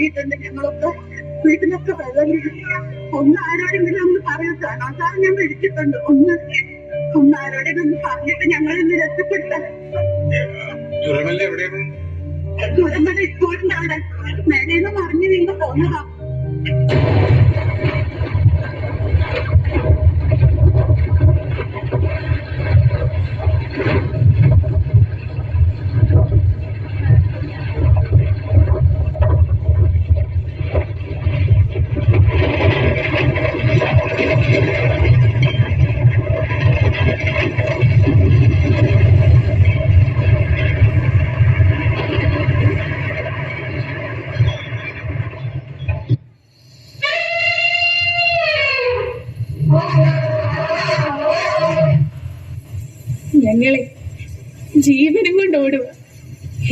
പൊട്ടിയിട്ടുണ്ട്. ഞങ്ങളൊക്കെ വീട്ടിലൊക്കെ വെള്ളം ഒന്ന് ആരോടെങ്കിലും ഒന്ന് പറയൂ. കാണാൻ ഞാൻ വിളിച്ചിട്ടുണ്ട്. ഒന്ന് ആരോടെങ്കിലും ഒന്ന് പറഞ്ഞിട്ട് ഞങ്ങൾ ഇന്ന് രക്ഷപ്പെടുത്താൻ. ചുരമല സ്കൂളിന്റെ അവിടെ മേലേന്ന് മറിഞ്ഞ് നിങ്ങൾ പോന്നതാ. ഞങ്ങളെ ജീവനും കൊണ്ട് ഓടുക,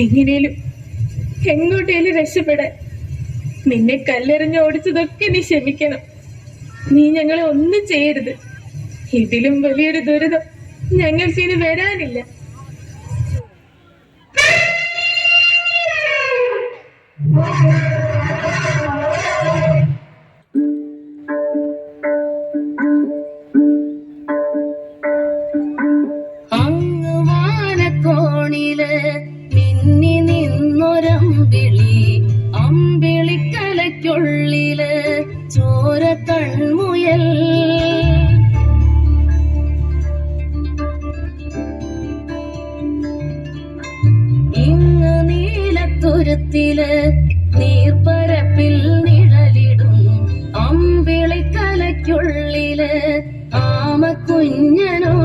എങ്ങനെയും എങ്ങോട്ടേലും രക്ഷപ്പെടാൻ. നിന്നെ കല്ലെറിഞ്ഞ് ഓടിച്ചതൊക്കെ നീ ക്ഷമിക്കണം. നീ ഞങ്ങളെ ഒന്നും ചെയ്യരുത്. ഇതിലും വലിയൊരു ദുരിതം ഞങ്ങൾക്ക് ഇനി വരാനില്ല. മിന്നി നിന്നൊരമ്പിളി, അമ്പിളിക്കലയ്ക്കുള്ളില് ചോര കൺമുയൽ. ഇങ്ങ് നീലത്തുരുത്തില് നീർപ്പരപ്പിൽ നിഴലിടും അമ്പിളിക്കലയ്ക്കുള്ളില് ആമക്കുഞ്ഞനോ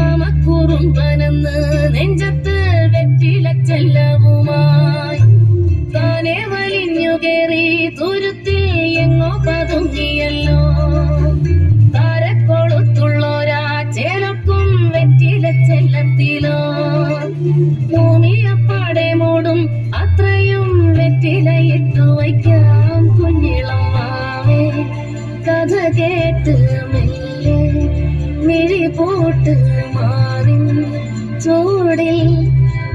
ആമക്കുറുമ്പനെന്ന് നെഞ്ചത്ത് വെറ്റിലച്ചെല്ലവുമായി താനെ വലിഞ്ഞു കേറി തുരുത്തിൽ എങ്ങോ പതുങ്ങിയല്ലോ. താരക്കൊളുത്തുള്ളോരാ ചേലക്കും വെറ്റിലച്ചെല്ലത്തിലോ. ഭൂമിയപ്പാടെ മൂടും അത്രയും വെറ്റിലയിട്ടു വയ്ക്കാം കുഞ്ഞിളം മാവേ. കഥ കേട്ട് മെല്ലെ മിഴി പൂട്ട് മാറി ചൂടിൽ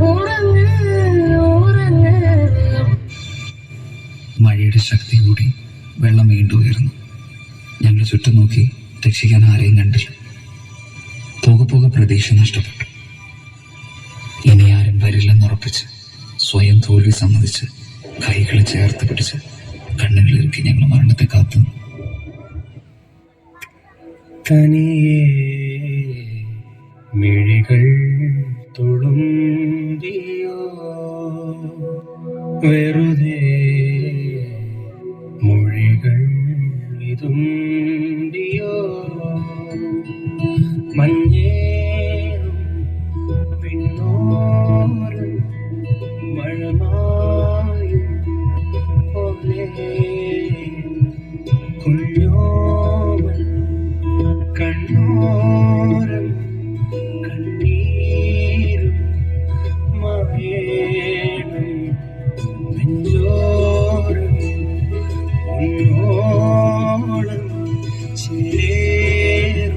ഉറങ്ങ് ഉറങ്ങ്. മഴയുടെ ശക്തി കൂടി വെള്ളം വീണ്ടും ഉയർന്നു. ഞങ്ങൾ ചുറ്റും നോക്കി രക്ഷിക്കാൻ ആരെയും കണ്ടില്ല. പോകെ പോകെ പ്രതീക്ഷ നഷ്ടപ്പെട്ടു. ഇനി ആരും വരില്ലെന്നുറപ്പിച്ച് സ്വയം തോൽവി സമ്മതിച്ച് കൈകൾ ചേർത്ത് പിടിച്ച് കണ്ണുകളിറക്കി ഞങ്ങൾ മരണത്തെ കാത്തു. തനിയേ മിഴികൾ തുളുമ്പിയോ വെറുതെ മൊഴികൾ ഇതുമ്പിയോ. മഞ്ഞേറും പിന്നോറും മഴമായും പോലെ കുഞ്ഞോമൽ കണ്ണോരം കണ്ണീരും മഴേണം നെഞ്ചോരം ഉന്നോളം ചേരും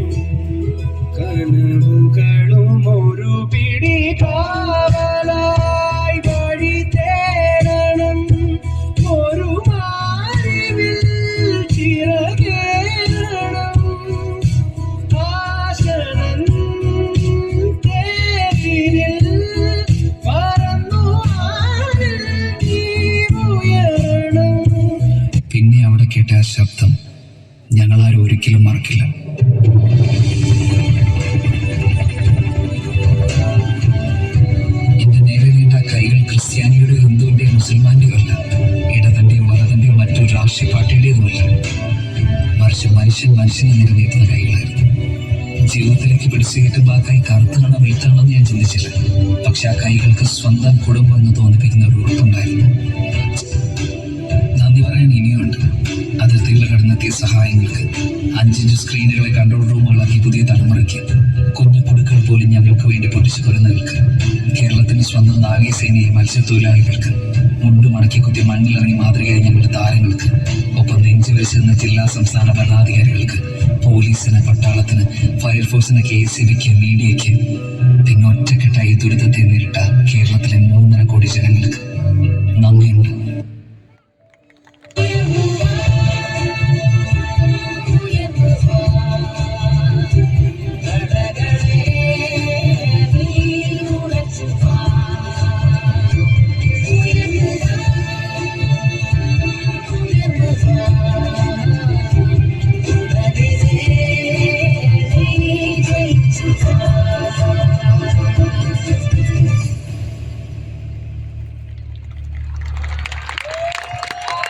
കനവുകളും ഒരു പിടി കാവലായി വഴി തേടണം. ഒരു മാറിവിൽ ചിറകേറണം. ആശനം തേരിൽ പറന്നു ആരിൽ നീ ഉയരണം. പിന്നെ അവിടെ കേട്ട ആ ശബ്ദം ഞങ്ങളാരും ഒരിക്കലും മറക്കില്ല. എന്റെ നേരെ നീണ്ട കൈകൾ ക്രിസ്ത്യാനിയുടെ, ഹിന്ദുവിന്റെയോ മുസൽമാന്റെയോ അല്ല, ഇടതന്റെയോ വലതന്റെയോ മറ്റൊരു രാഷ്ട്രീയ പാർട്ടിയുടേതുമല്ല. മറിച്ച് മനുഷ്യനെ നിറവേറ്റുന്ന കൈകളായിരുന്നു. ജീവിതത്തിലേക്ക് പിടിച്ചു കയറ്റുമ്പോൾ ആ കൈ കറുത്താണോ വെളുത്താണോ എന്ന് ഞാൻ ചിന്തിച്ചില്ല. പക്ഷെ ആ കൈകൾക്ക് സ്വന്തം കുടുംബം എന്ന് തോന്നിപ്പിക്കുന്ന ഒരു ഉറപ്പുണ്ടായിരുന്നു. നന്ദി പറയാൻ ഇനിയുണ്ട്. അതിർത്തികൾ കടന്നെത്തിയ സഹായങ്ങൾക്ക്, 5 സ്ക്രീനുകളെ കൺട്രോൾ റൂമുകളാക്കി പുതിയ തലമുറയ്ക്ക്, കുഞ്ഞു കൊടുക്കൾ പോലും ഞങ്ങൾക്ക് വേണ്ടി പൊട്ടിച്ചു കൊല്ലുന്നവർക്ക്, കേരളത്തിന്റെ സ്വന്തം നാവികസേനയെ മത്സ്യത്തൊഴിലാളികൾക്ക്, മുണ്ടു മടക്കി കുത്തി മണ്ണിലിറങ്ങി മാതൃകയായി ഞങ്ങളുടെ താരങ്ങൾക്ക്, ഒപ്പം നെഞ്ചുവരിച്ചിരുന്ന ജില്ലാ സംസ്ഥാന ഭരണാധികാരികൾക്ക്, പോലീസിന്, പട്ടാളത്തിന്, ഫയർഫോഴ്സിന്, KSCBക്ക്, മീഡിയയ്ക്ക്, പിന്നെ ഒറ്റക്കെട്ടായി ദുരിതത്തെ നേരിട്ട കേരളത്തിലെ 3.5 കോടി ജനങ്ങൾ